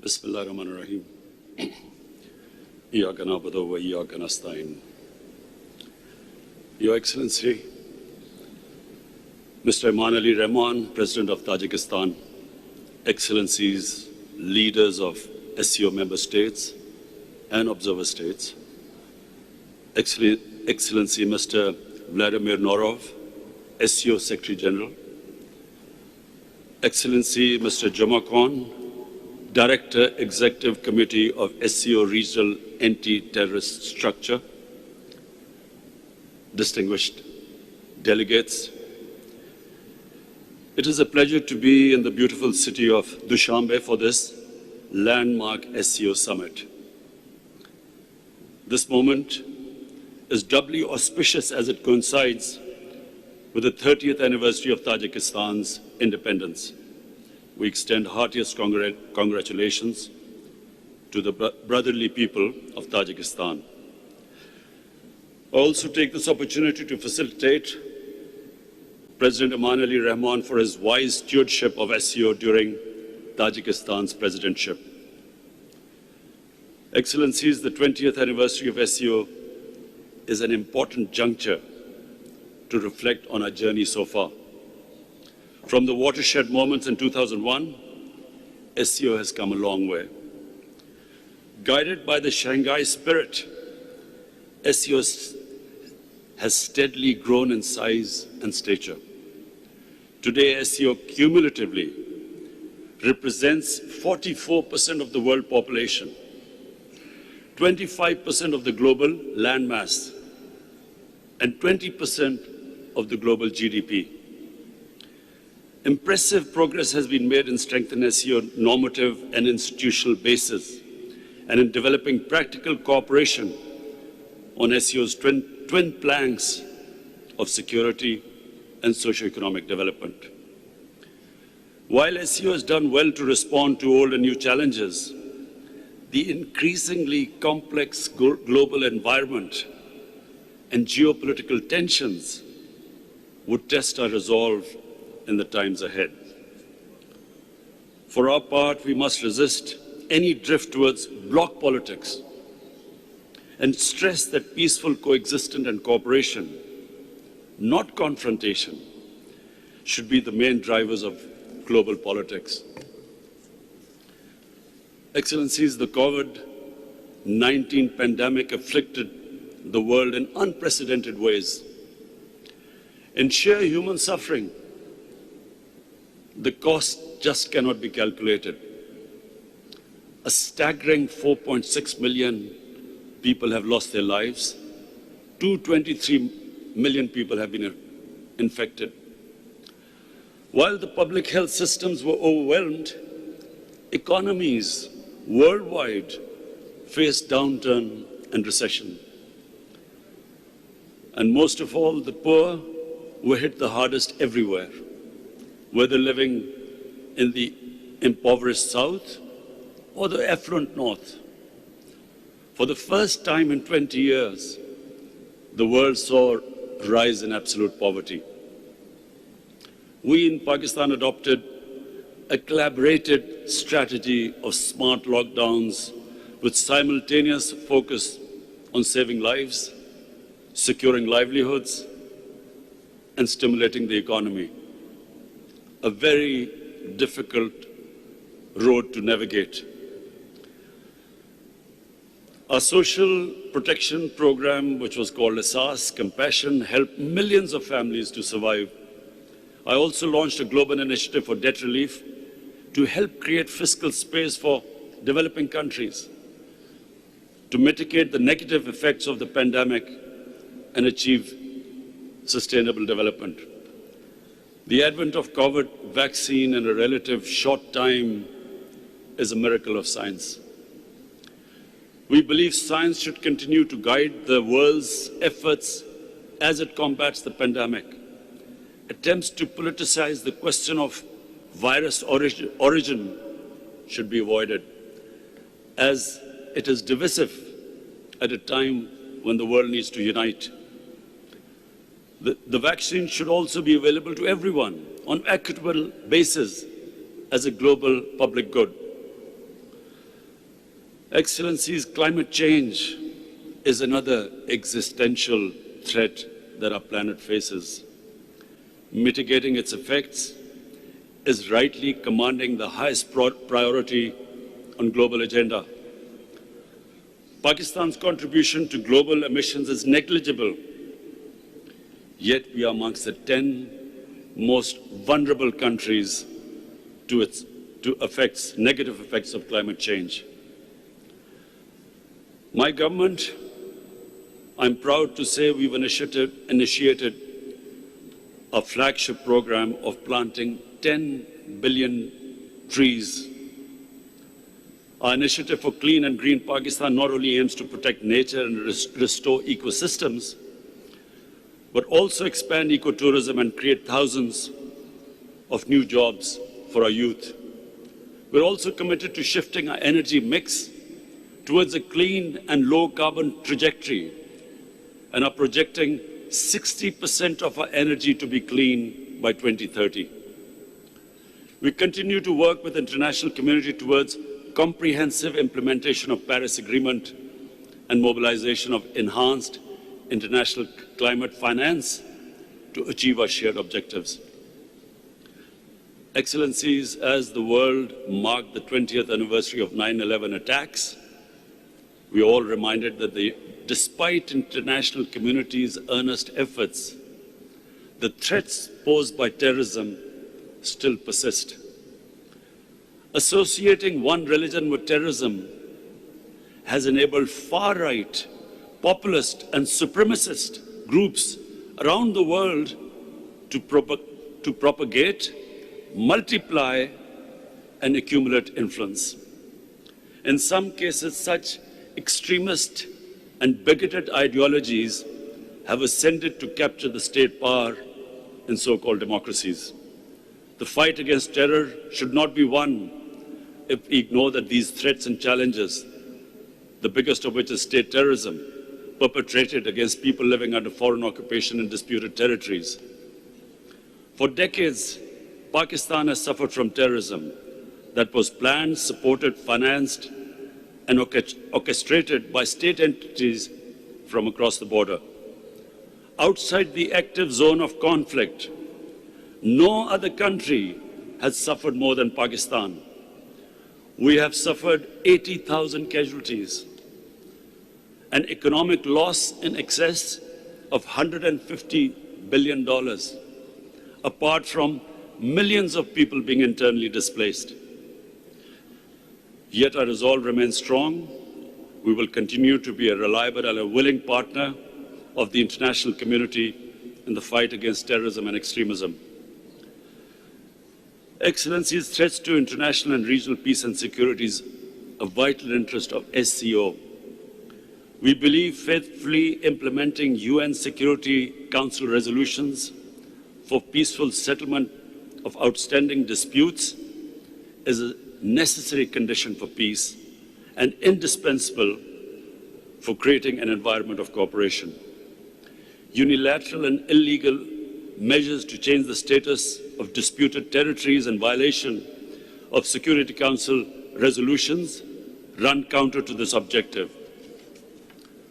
Bismillah ar-Rahman ar-Rahim. Iyyaka na'budu wa iyyaka nasta'in. Your Excellency, Mr. Imran Ali Rahman, President of Tajikistan, Excellencies, leaders of SCO member states and observer states, Excellency Mr. Vladimir Norov, SCO Secretary General, Excellency Mr. Jama Khan, Director, Executive Committee of SCO Regional Anti-Terrorist Structure, distinguished delegates, it is a pleasure to be in the beautiful city of Dushanbe for this landmark SCO summit. This moment is doubly auspicious as it coincides with the 30th anniversary of Tajikistan's independence. We extend heartiest congratulations to the brotherly people of Tajikistan. I also take this opportunity to facilitate President Imran Ali Rahman for his wise stewardship of SCO during Tajikistan's presidentship. Excellencies, the 20th anniversary of SCO is an important juncture to reflect on our journey so far. From the watershed moments in 2001, SCO has come a long way. Guided by the Shanghai spirit, SCO has steadily grown in size and stature. Today, SCO cumulatively represents 44% of the world population, 25% of the global landmass, and 20% of the global GDP. Impressive progress has been made in strengthening SCO normative and institutional basis and in developing practical cooperation on SCO's twin planks of security and socio-economic development. While SCO has done well to respond to old and new challenges, the increasingly complex global environment and geopolitical tensions would test our resolve in the times ahead. For our part, we must resist any drift towards bloc politics and stress that peaceful coexistence and cooperation, not confrontation, should be the main drivers of global politics. Excellencies, the COVID-19 pandemic afflicted the world in unprecedented ways. In sheer human suffering, the cost just cannot be calculated. A staggering 4.6 million people have lost their lives. 223 million people have been infected. While the public health systems were overwhelmed, economies worldwide faced downturn and recession. And most of all, the poor were hit the hardest everywhere, whether living in the impoverished south or the affluent north. For the first time in 20 years, the world saw a rise in absolute poverty. We in Pakistan adopted a collaborated strategy of smart lockdowns with simultaneous focus on saving lives, securing livelihoods, and stimulating the economy. A very difficult road to navigate. Our social protection program, which was called Asas, Compassion, helped millions of families to survive. I also launched a global initiative for debt relief to help create fiscal space for developing countries, to mitigate the negative effects of the pandemic and achieve sustainable development. The advent of COVID vaccine in a relative short time is a miracle of science. We believe science should continue to guide the world's efforts as it combats the pandemic. Attempts to politicize the question of virus origin should be avoided, as it is divisive at a time when the world needs to unite. The vaccine should also be available to everyone on equitable basis as a global public good. Excellencies, climate change is another existential threat that our planet faces. Mitigating its effects is rightly commanding the highest priority on global agenda. Pakistan's contribution to global emissions is negligible, yet we are amongst the 10 most vulnerable countries to negative effects of climate change. My government, I'm proud to say we've initiated a flagship program of planting 10 billion trees. Our initiative for Clean and Green Pakistan not only aims to protect nature and restore ecosystems, but also expand ecotourism and create thousands of new jobs for our youth. We're also committed to shifting our energy mix towards a clean and low-carbon trajectory, and are projecting 60% of our energy to be clean by 2030. We continue to work with the international community towards comprehensive implementation of Paris Agreement and mobilization of enhanced international climate finance to achieve our shared objectives. Excellencies, as the world marked the 20th anniversary of 9/11 attacks, we are all reminded that despite international community's earnest efforts, the threats posed by terrorism still persist. Associating one religion with terrorism has enabled far-right, populist and supremacist groups around the world to propagate, multiply and accumulate influence. In some cases, such extremist and bigoted ideologies have ascended to capture the state power in so-called democracies. The fight against terror should not be won if we ignore that these threats and challenges, the biggest of which is state terrorism, perpetrated against people living under foreign occupation in disputed territories. For decades, Pakistan has suffered from terrorism that was planned, supported, financed, and orchestrated by state entities from across the border. Outside the active zone of conflict, no other country has suffered more than Pakistan. We have suffered 80,000 casualties, an economic loss in excess of $150 billion, apart from millions of people being internally displaced. Yet our resolve remains strong. We will continue to be a reliable and a willing partner of the international community in the fight against terrorism and extremism. Excellencies, threats to international and regional peace and security is a vital interest of SCO. We believe faithfully implementing UN Security Council resolutions for peaceful settlement of outstanding disputes is a necessary condition for peace and indispensable for creating an environment of cooperation. Unilateral and illegal measures to change the status of disputed territories and violation of Security Council resolutions run counter to this objective.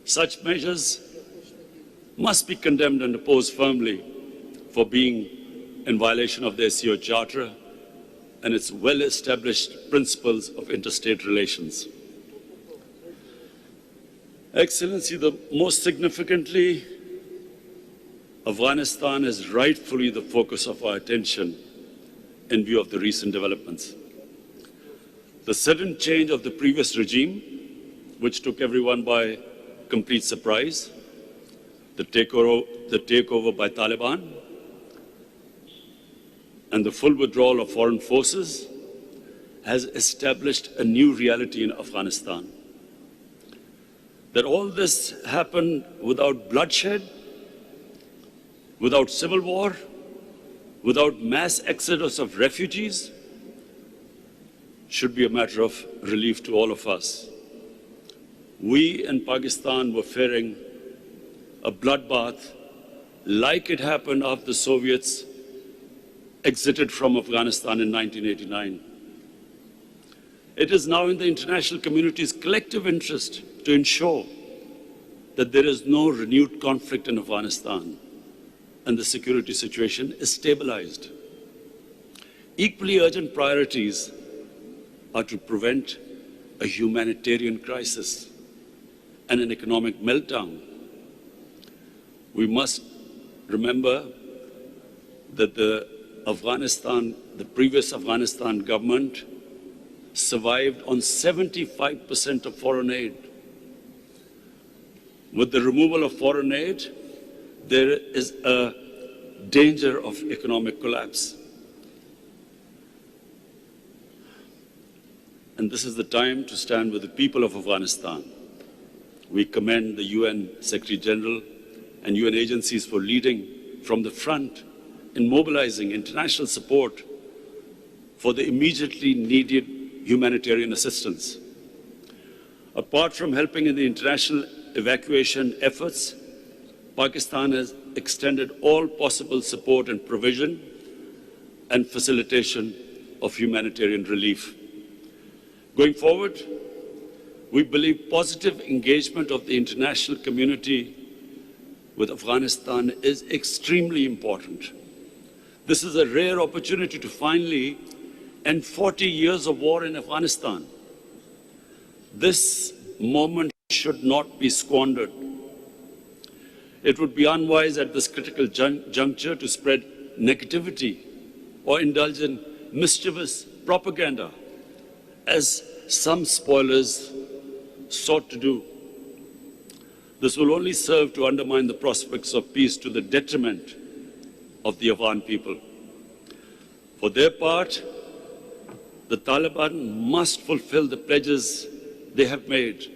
Such measures must be condemned and opposed firmly for being in violation of the SCO Charter and its well-established principles of interstate relations. Excellency, most significantly, Afghanistan is rightfully the focus of our attention in view of the recent developments. The sudden change of the previous regime, which took everyone by complete surprise, the takeover by Taliban, and the full withdrawal of foreign forces has established a new reality in Afghanistan. That all this happened without bloodshed, without civil war, without mass exodus of refugees, should be a matter of relief to all of us. We in Pakistan were fearing a bloodbath like it happened after the Soviets exited from Afghanistan in 1989. It is now in the international community's collective interest to ensure that there is no renewed conflict in Afghanistan and the security situation is stabilized. Equally urgent priorities are to prevent a humanitarian crisis and an economic meltdown. We must remember that the previous Afghanistan government survived on 75% of foreign aid. With the removal of foreign aid, there is a danger of economic collapse. And this is the time to stand with the people of Afghanistan. We commend the UN Secretary General and UN agencies for leading from the front in mobilizing international support for the immediately needed humanitarian assistance. Apart from helping in the international evacuation efforts, Pakistan has extended all possible support and provision and facilitation of humanitarian relief. Going forward, we believe positive engagement of the international community with Afghanistan is extremely important. This is a rare opportunity to finally end 40 years of war in Afghanistan. This moment should not be squandered. It would be unwise at this critical juncture to spread negativity or indulge in mischievous propaganda, as some spoilers sought to do. This will only serve to undermine the prospects of peace to the detriment of the Afghan people. For their part, the Taliban must fulfill the pledges they have made,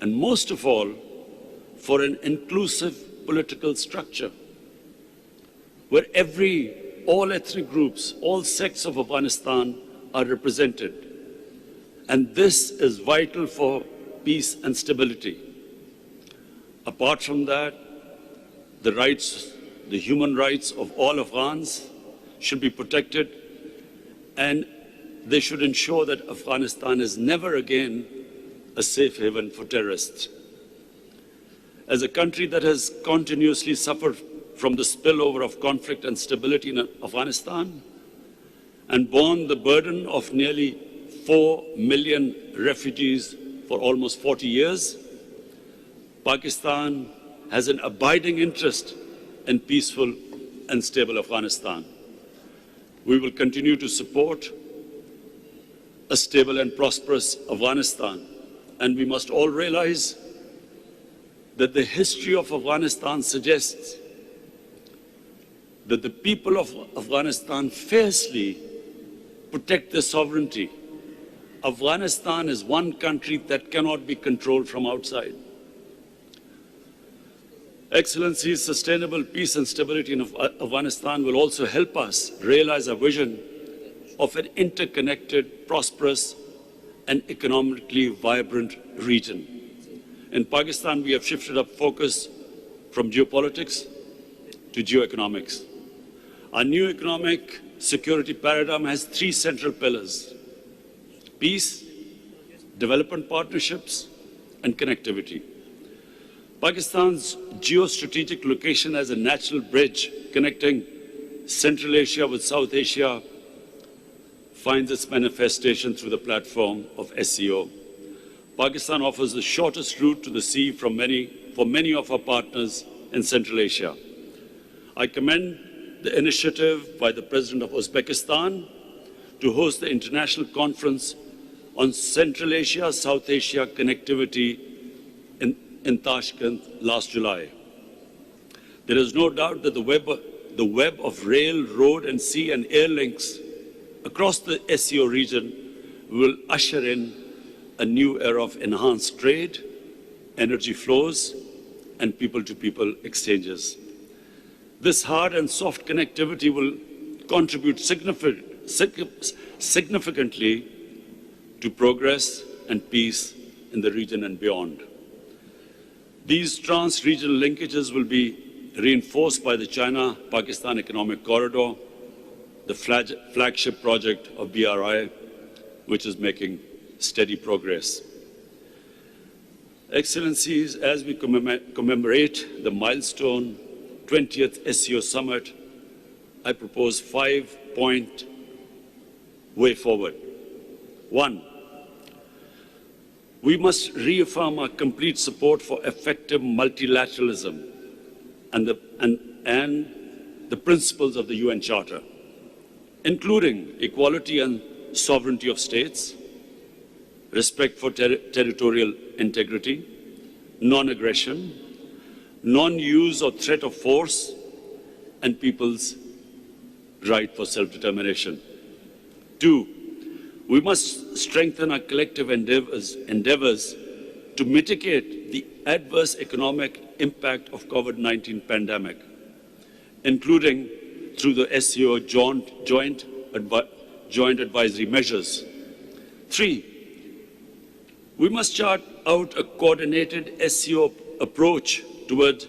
and most of all, for an inclusive political structure where all ethnic groups, all sects of Afghanistan are represented. And this is vital for peace and stability. Apart from that, the human rights of all Afghans should be protected, and they should ensure that Afghanistan is never again a safe haven for terrorists. As a country that has continuously suffered from the spillover of conflict and stability in Afghanistan and borne the burden of nearly 4 million refugees for almost 40 years, Pakistan has an abiding interest in peaceful and stable Afghanistan. We will continue to support a stable and prosperous Afghanistan, and we must all realize that the history of Afghanistan suggests that the people of Afghanistan fiercely protect their sovereignty. Afghanistan is one country that cannot be controlled from outside. Excellencies, sustainable peace and stability in Afghanistan will also help us realize our vision of an interconnected, prosperous, and economically vibrant region. In Pakistan, we have shifted our focus from geopolitics to geoeconomics. Our new economic security paradigm has 3 central pillars: peace, development partnerships, and connectivity. Pakistan's geostrategic location as a natural bridge connecting Central Asia with South Asia finds its manifestation through the platform of SCO. Pakistan offers the shortest route to the sea for many of our partners in Central Asia. I commend the initiative by the President of Uzbekistan to host the International Conference on Central Asia, South Asia connectivity in Tashkent last July. There is no doubt that the web of rail, road, and sea and air links across the SCO region will usher in a new era of enhanced trade, energy flows, and people-to-people exchanges. This hard and soft connectivity will contribute significantly to progress and peace in the region and beyond. These trans-regional linkages will be reinforced by the China-Pakistan Economic Corridor, the flagship project of BRI, which is making steady progress. Excellencies, as we commemorate the milestone 20th SCO Summit, I propose 5-point way forward. 1. We must reaffirm our complete support for effective multilateralism and the principles of the UN Charter, including equality and sovereignty of states, respect for territorial integrity, non-aggression, non-use or threat of force, and people's right for self-determination. 2. We must strengthen our collective endeavors to mitigate the adverse economic impact of COVID-19 pandemic, including through the SCO joint advisory measures. 3. We must chart out a coordinated SCO approach towards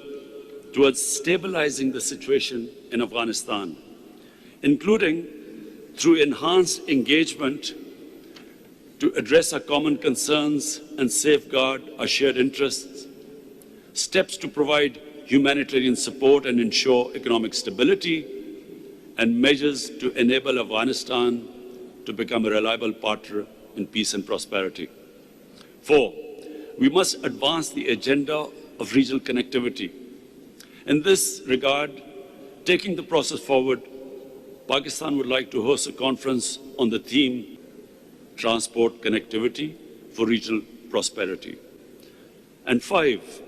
stabilizing the situation in Afghanistan, including through enhanced engagement to address our common concerns and safeguard our shared interests, steps to provide humanitarian support and ensure economic stability, and measures to enable Afghanistan to become a reliable partner in peace and prosperity. 4. We must advance the agenda of regional connectivity. In this regard, taking the process forward, Pakistan would like to host a conference on the theme Transport Connectivity for Regional Prosperity. And 5,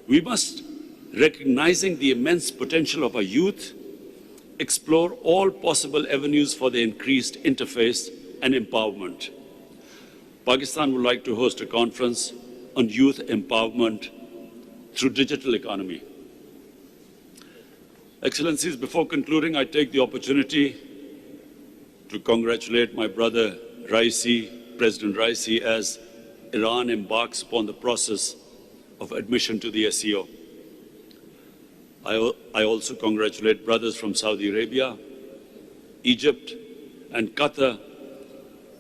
we must, recognizing the immense potential of our youth, explore all possible avenues for their increased interface and empowerment. Pakistan would like to host a conference on youth empowerment through digital economy. Excellencies, before concluding, I take the opportunity to congratulate my brother Raisi, President Raisi, as Iran embarks upon the process of admission to the SCO. I also congratulate brothers from Saudi Arabia, Egypt, and Qatar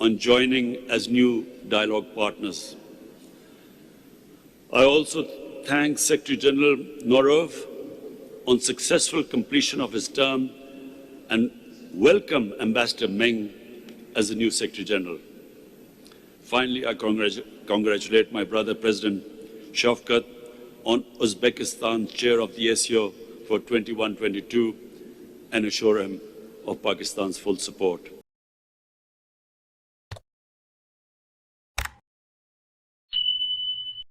on joining as new dialogue partners. I also thank Secretary General Norov on successful completion of his term and welcome Ambassador Meng as the new Secretary General. Finally, I congratulate my brother President Shafkat on Uzbekistan's chair of the SCO for 21-22 and assure him of Pakistan's full support.